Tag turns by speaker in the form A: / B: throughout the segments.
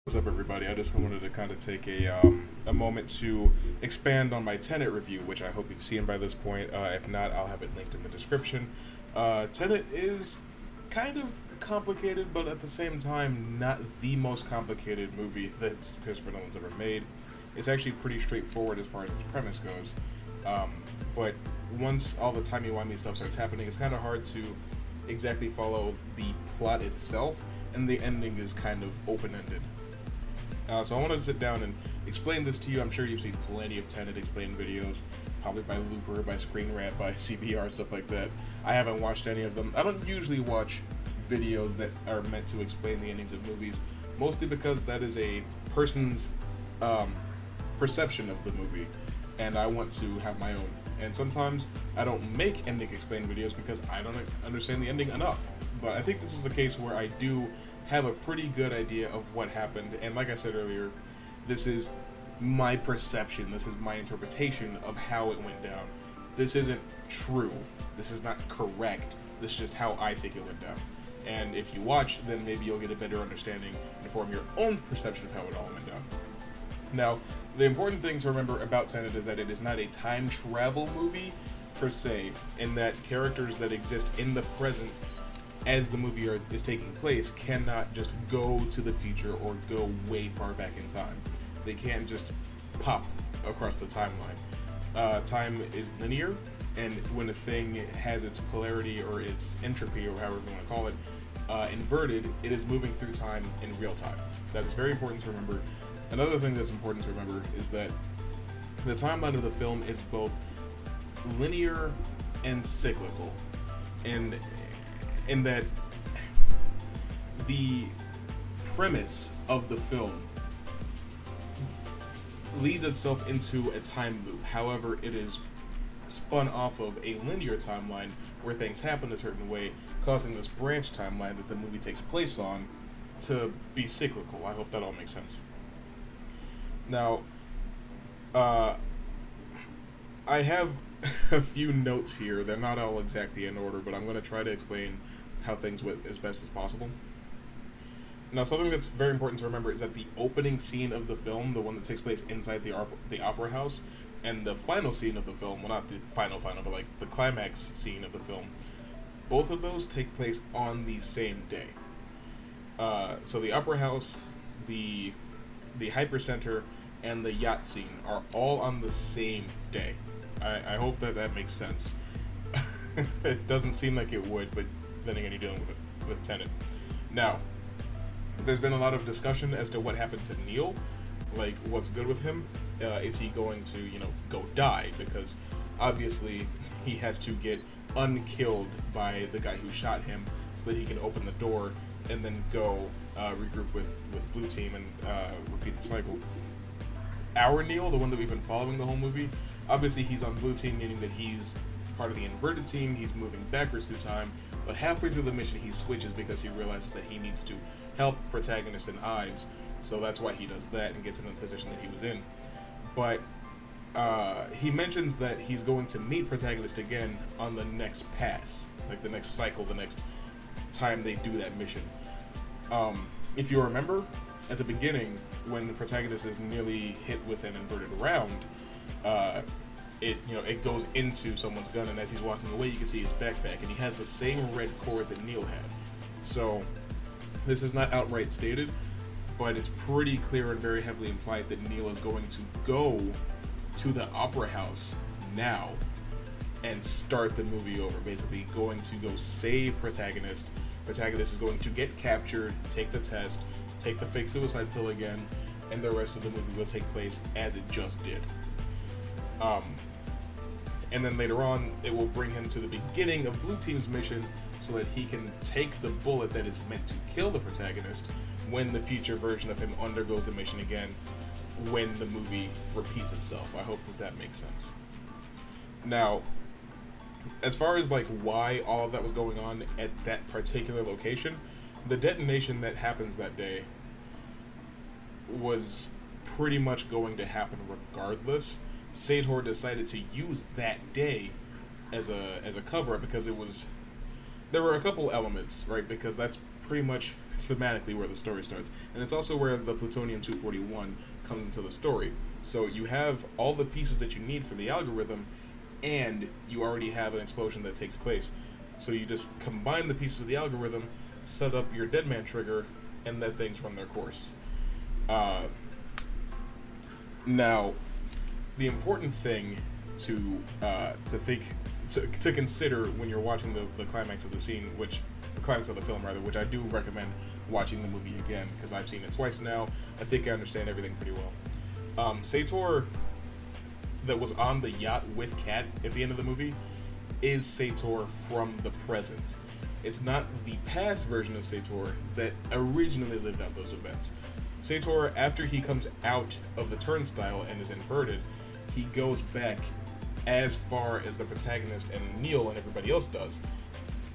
A: What's up, everybody? I just wanted to kind of take a moment to expand on my Tenet review, which I hope you've seen by this point. If not, I'll have it linked in the description. Tenet is kind of complicated, but at the same time, not the most complicated movie that Christopher Nolan's ever made. It's actually pretty straightforward as far as its premise goes. But once all the timey-wimey stuff starts happening, it's kind of hard to exactly follow the plot itself, and the ending is kind of open-ended. So I wanted to sit down and explain this to you. I'm sure you've seen plenty of Tenet explained videos, probably by Looper, by Screen Rant, by CBR, stuff like that. I haven't watched any of them. I don't usually watch videos that are meant to explain the endings of movies, mostly because that is a person's perception of the movie, and I want to have my own. And sometimes I don't make ending explained videos because I don't understand the ending enough. But I think this is a case where I do have a pretty good idea of what happened, and like I said earlier, this is my perception, this is my interpretation of how it went down. This isn't true, this is not correct, this is just how I think it went down. And if you watch, then maybe you'll get a better understanding and form your own perception of how it all went down. Now, the important thing to remember about Tenet is that it is not a time travel movie per se, in that characters that exist in the present as the movie is taking place cannot just go to the future or go way far back in time. They can't just pop across the timeline. Time is linear, and when a thing has its polarity or its entropy, or however you want to call it, inverted, it is moving through time in real time. That is very important to remember. Another thing that's important to remember is that the timeline of the film is both linear and cyclical, and in that the premise of the film leads itself into a time loop. However, it is spun off of a linear timeline where things happen a certain way, causing this branch timeline that the movie takes place on to be cyclical. I hope that all makes sense. Now, I have a few notes here. They're not all exactly in order, but I'm going to try to explain how things went as best as possible. Now, something that's very important to remember is that the opening scene of the film, the one that takes place inside the opera house, and the final scene of the film, well, not the final, but like the climax scene of the film, both of those take place on the same day. So the opera house, the hypercenter, and the yacht scene are all on the same day. I hope that makes sense. It doesn't seem like it would, but then again, you're dealing with Tenet. Now, there's been a lot of discussion as to what happened to Neil, like what's good with him. Is he going to, go die? Because obviously he has to get unkilled by the guy who shot him so that he can open the door and then go regroup with Blue Team and repeat the cycle. Our Neil, the one that we've been following the whole movie, obviously he's on Blue Team, meaning that he's part of the inverted team, he's moving backwards through time, but halfway through the mission he switches because he realizes that he needs to help protagonist and Ives, so that's why he does that and gets in the position that he was in. But he mentions that he's going to meet protagonist again on the next pass, like the next cycle, the next time they do that mission. If you remember, at the beginning, when the protagonist is nearly hit with an inverted round, it goes into someone's gun, and as he's walking away, you can see his backpack, and he has the same red cord that Neil had. So this is not outright stated, but it's pretty clear and very heavily implied that Neil is going to go to the opera house now and start the movie over, basically going to go save protagonist. Protagonist is going to get captured, take the test, take the fake suicide pill again, and the rest of the movie will take place as it just did. And then later on, it will bring him to the beginning of Blue Team's mission so that he can take the bullet that is meant to kill the protagonist when the future version of him undergoes the mission again, when the movie repeats itself. I hope that makes sense. Now, as far as like why all of that was going on at that particular location, the detonation that happens that day was pretty much going to happen regardless. Sator decided to use that day as a cover-up because there were a couple elements, right? Because that's pretty much thematically where the story starts, and it's also where the plutonium-241 comes into the story. So you have all the pieces that you need for the algorithm, and you already have an explosion that takes place. So you just combine the pieces of the algorithm, set up your dead man trigger, and let things run their course. Now, the important thing to think to consider when you're watching the climax of the scene, the climax of the film rather, which I do recommend watching the movie again because I've seen it twice now. I think I understand everything pretty well. Sator, that was on the yacht with Kat at the end of the movie, is Sator from the present. It's not the past version of Sator that originally lived out those events. Sator, after he comes out of the turnstile and is inverted, he goes back as far as the protagonist and Neil and everybody else does.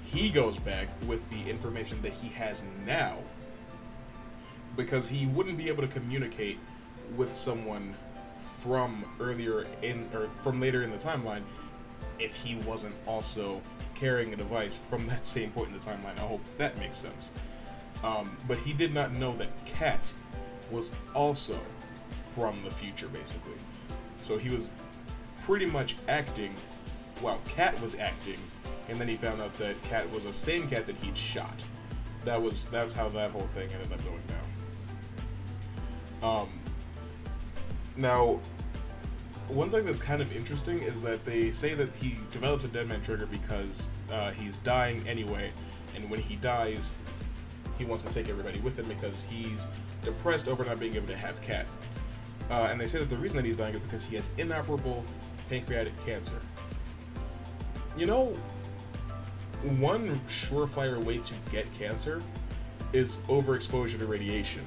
A: He goes back with the information that he has now, because he wouldn't be able to communicate with someone from later in the timeline if he wasn't also carrying a device from that same point in the timeline. I hope that makes sense. But he did not know that Kat was also from the future, basically. So he was pretty much acting while Kat was acting, and then he found out that Kat was the same Kat that he'd shot. That's how that whole thing ended up going down. Now, one thing that's kind of interesting is that they say that he develops a dead man trigger because he's dying anyway, and when he dies, he wants to take everybody with him because he's depressed over not being able to have Kat. And they say that the reason that he's dying is because he has inoperable pancreatic cancer. You know, one surefire way to get cancer is overexposure to radiation.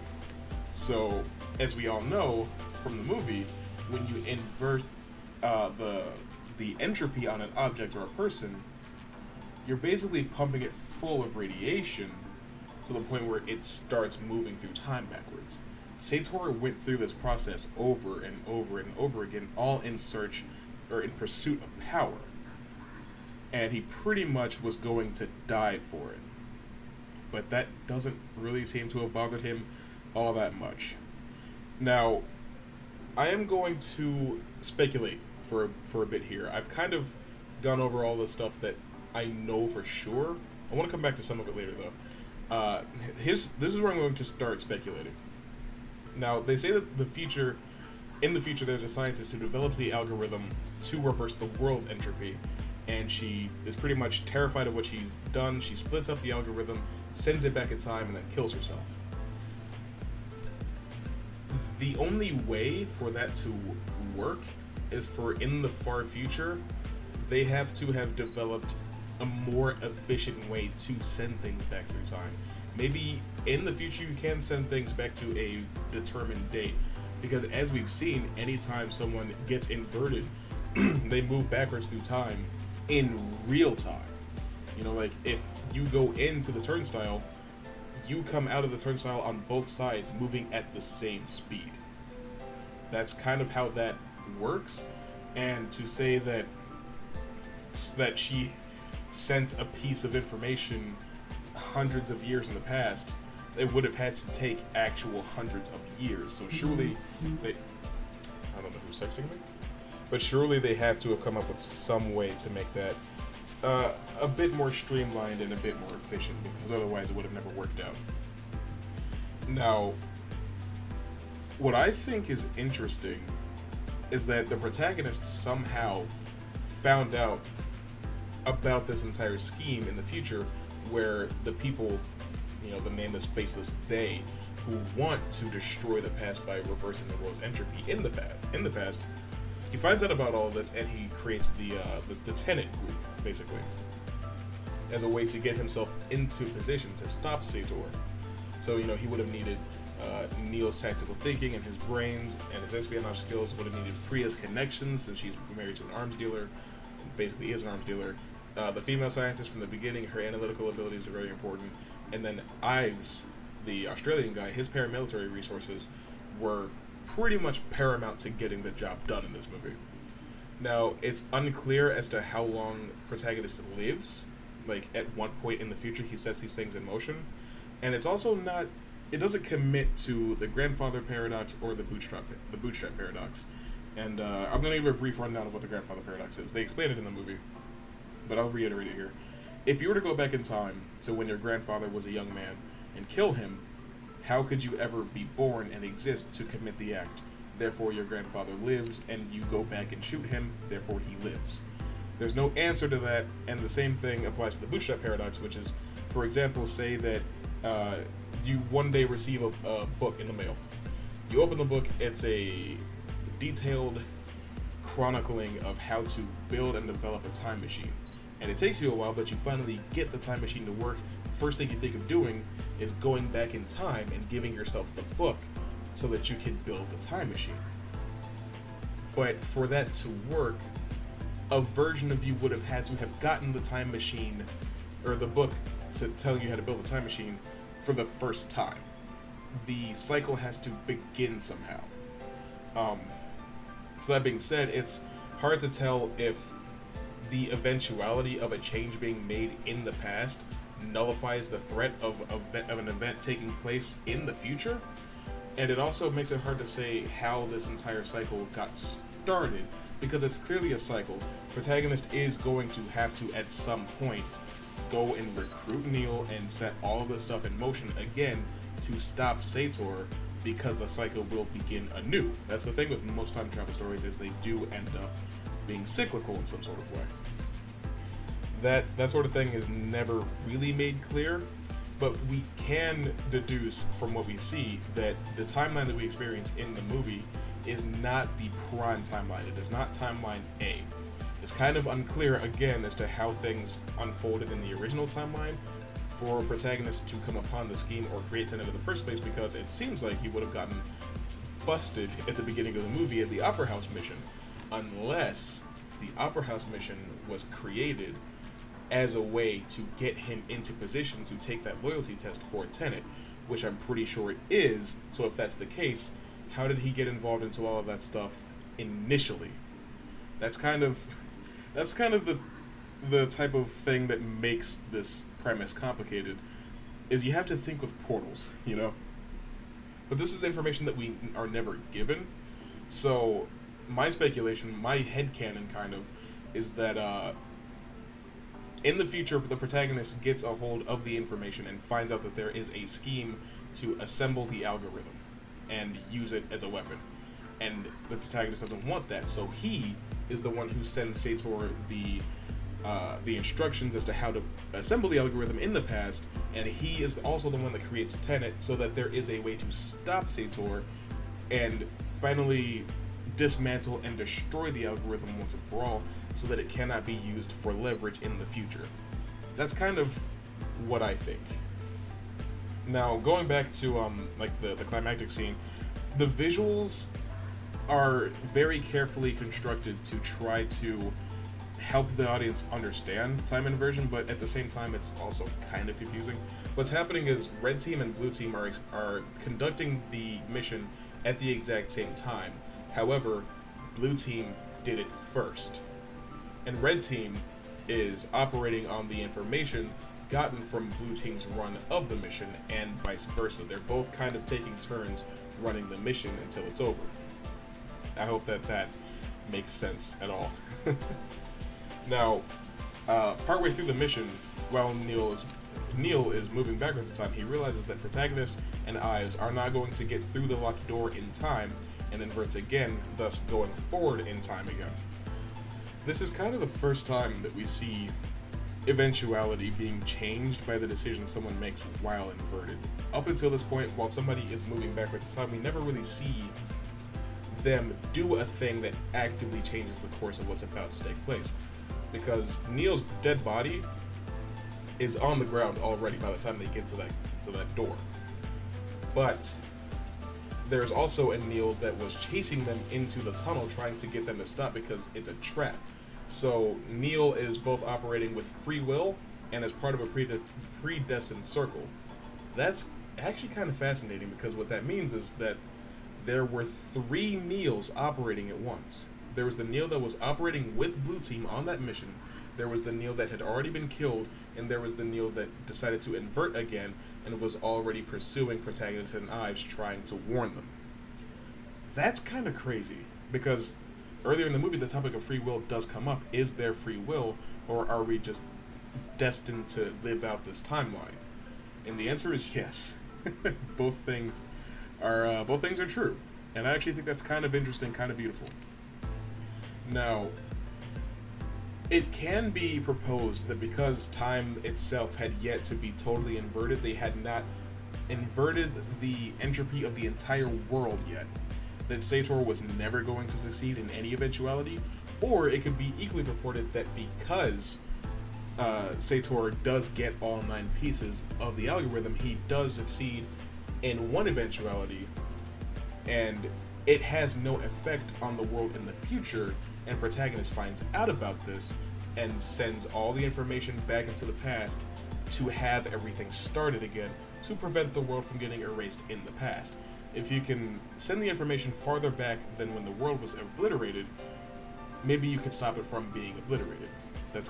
A: So, as we all know from the movie, when you invert the entropy on an object or a person, you're basically pumping it full of radiation to the point where it starts moving through time backwards. Sator went through this process over and over and over again, all in search or in pursuit of power. And he pretty much was going to die for it. But that doesn't really seem to have bothered him all that much. Now, I am going to speculate for a bit here. I've kind of gone over all the stuff that I know for sure. I want to come back to some of it later, though. This is where I'm going to start speculating. Now, they say that in the future, there's a scientist who develops the algorithm to reverse the world's entropy, and she is pretty much terrified of what she's done. She splits up the algorithm, sends it back in time, and then kills herself. The only way for that to work is for, in the far future, they have to have developed a more efficient way to send things back through time. Maybe in the future you can send things back to a determined date, because as we've seen, anytime someone gets inverted, they move backwards through time in real time. You know, like if you go into the turnstile, you come out of the turnstile on both sides moving at the same speed. That's kind of how that works. And to say that she sent a piece of information hundreds of years in the past, they would have had to take actual hundreds of years. So surely they, I don't know who's texting me, but surely they have to have come up with some way to make that a bit more streamlined and a bit more efficient, because otherwise it would have never worked out. Now, what I think is interesting is that the protagonist somehow found out about this entire scheme in the future, where the people, you know, the nameless, faceless they, who want to destroy the past by reversing the world's entropy in the past, he finds out about all of this, and he creates the Tenet group, basically, as a way to get himself into position to stop Sator. So, you know, he would have needed Neil's tactical thinking and his brains, and his espionage skills. Would have needed Priya's connections, since she's married to an arms dealer, basically is an arms dealer. The female scientist from the beginning, her analytical abilities are very important. And then Ives, the Australian guy, his paramilitary resources were pretty much paramount to getting the job done in this movie. Now, it's unclear as to how long protagonist lives. Like, at one point in the future, he sets these things in motion. and it's also not. It doesn't commit to the grandfather paradox or the bootstrap paradox. And I'm going to give a brief rundown of what the grandfather paradox is. They explain it in the movie, but I'll reiterate it here. If you were to go back in time to when your grandfather was a young man and kill him, how could you ever be born and exist to commit the act? Therefore, your grandfather lives, and you go back and shoot him, therefore he lives. There's no answer to that, and the same thing applies to the bootstrap paradox, which is, for example, say that you one day receive a book in the mail. You open the book, it's a detailed chronicling of how to build and develop a time machine. And it takes you a while, but you finally get the time machine to work. First thing you think of doing is going back in time and giving yourself the book so that you can build the time machine. But for that to work, a version of you would have had to have gotten the time machine, or the book to tell you how to build the time machine for the first time. The cycle has to begin somehow. So that being said, it's hard to tell if the eventuality of a change being made in the past nullifies the threat of an event taking place in the future. And it also makes it hard to say how this entire cycle got started, because it's clearly a cycle. Protagonist is going to have to, at some point, go and recruit Neil and set all of this stuff in motion again to stop Sator, because the cycle will begin anew. That's the thing with most time travel stories, is they do end up being cyclical in some sort of way. That sort of thing is never really made clear, but we can deduce from what we see that the timeline that we experience in the movie is not the prime timeline. It is not timeline A. It's kind of unclear, again, as to how things unfolded in the original timeline for protagonist to come upon the scheme or create Tenet in the first place, because it seems like he would have gotten busted at the beginning of the movie at the Opera House mission, unless the Opera House mission was created as a way to get him into position to take that loyalty test for Tenet, which I'm pretty sure it is. So if that's the case, how did he get involved into all of that stuff initially? That's kind of the type of thing that makes this premise complicated, is you have to think with portals, you know? But this is information that we are never given, so my speculation, my headcanon kind of, is that in the future, the protagonist gets a hold of the information and finds out that there is a scheme to assemble the algorithm and use it as a weapon. And the protagonist doesn't want that, so he is the one who sends Sator the instructions as to how to assemble the algorithm in the past, and he is also the one that creates Tenet so that there is a way to stop Sator and finally dismantle and destroy the algorithm once and for all, so that it cannot be used for leverage in the future. That's kind of what I think. Now, going back to like the climactic scene, the visuals are very carefully constructed to try to help the audience understand time inversion, but at the same time it's also kind of confusing. What's happening is red team and blue team are conducting the mission at the exact same time. However, blue team did it first, and red team is operating on the information gotten from blue team's run of the mission, and vice versa. They're both kind of taking turns running the mission until it's over. I hope that makes sense at all. Now, partway through the mission, while Neil is moving backwards in time, he realizes that protagonist and Ives are not going to get through the locked door in time, and inverts again, thus going forward in time again. This is kind of the first time that we see eventuality being changed by the decision someone makes while inverted. Up until this point, while somebody is moving backwards in time, we never really see them do a thing that actively changes the course of what's about to take place. Because Neil's dead body is on the ground already by the time they get to that door. But there's also a Neil that was chasing them into the tunnel, trying to get them to stop because it's a trap. So Neil is both operating with free will and as part of a predestined circle. That's actually kind of fascinating, because what that means is that there were 3 Neils operating at once. There was the Neil that was operating with blue team on that mission, there was the Neil that had already been killed, and there was the Neil that decided to invert again and was already pursuing protagonist and Ives, trying to warn them. That's kind of crazy, because earlier in the movie the topic of free will does come up. Is there free will, or are we just destined to live out this timeline? And the answer is yes. both things are true, and I actually think that's kind of interesting, kind of beautiful. Now, it can be proposed that because time itself had yet to be totally inverted, they had not inverted the entropy of the entire world yet, that Sator was never going to succeed in any eventuality. Or it could be equally purported that because Sator does get all 9 pieces of the algorithm, he does succeed in one eventuality, and it has no effect on the world in the future, and protagonist finds out about this and sends all the information back into the past to have everything started again, to prevent the world from getting erased in the past. If you can send the information farther back than when the world was obliterated, maybe you can stop it from being obliterated. That's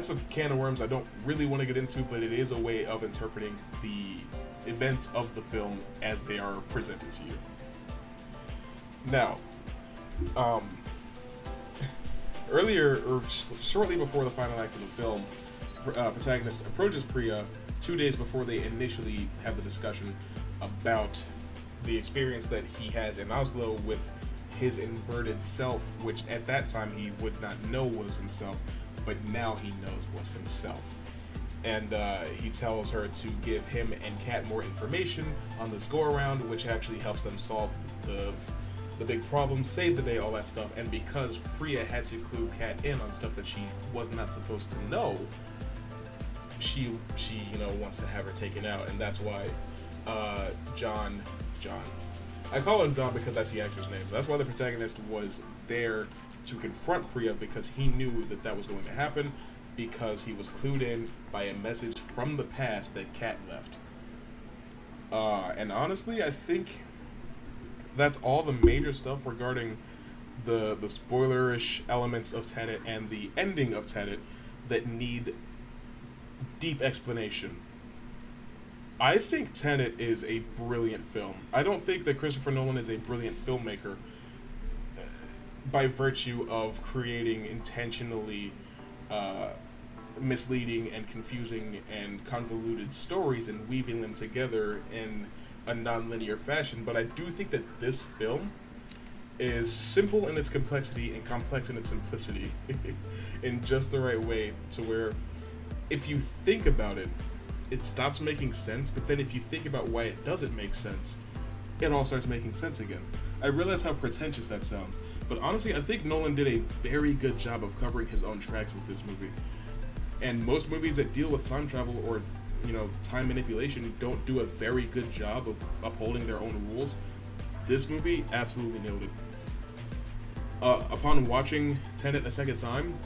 A: a can of worms I don't really want to get into, but it is a way of interpreting the events of the film as they are presented to you. Now, earlier, or shortly before the final act of the film, protagonist approaches Priya 2 days before they initially have the discussion about the experience that he has in Oslo with his inverted self, which at that time he would not know was himself, but now he knows was himself. And he tells her to give him and Kat more information on this go-around, which actually helps them solve the big problem, save the day, all that stuff. And because Priya had to clue Kat in on stuff that she was not supposed to know, she wants to have her taken out, and that's why John, I call him John because that's the actor's name. That's why the protagonist was there to confront Priya, because he knew that that was going to happen, because he was clued in by a message from the past that Kat left. And honestly, I think that's all the major stuff regarding the spoilerish elements of Tenet and the ending of Tenet that need deep explanation. I think Tenet is a brilliant film. I don't think that Christopher Nolan is a brilliant filmmaker by virtue of creating intentionally misleading and confusing and convoluted stories and weaving them together in a non-linear fashion, but I do think that this film is simple in its complexity and complex in its simplicity in just the right way, to where if you think about it, it stops making sense, but then if you think about why it doesn't make sense, it all starts making sense again. I realize how pretentious that sounds, but honestly, I think Nolan did a very good job of covering his own tracks with this movie. And most movies that deal with time travel or, time manipulation don't do a very good job of upholding their own rules. This movie absolutely nailed it. Upon watching Tenet a second time,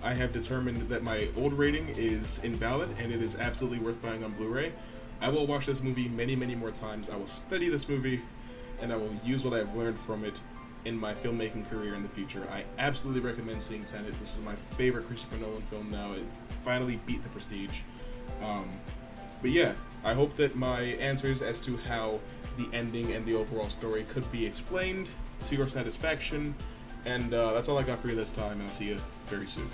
A: I have determined that my old rating is invalid and it is absolutely worth buying on Blu-ray. I will watch this movie many, many more times. I will study this movie, and I will use what I've learned from it in my filmmaking career in the future. I absolutely recommend seeing Tenet. This is my favorite Christopher Nolan film now. It finally beat The Prestige. But yeah, I hope that my answers as to how the ending and the overall story could be explained to your satisfaction. And that's all I got for you this time, and I'll see you very soon.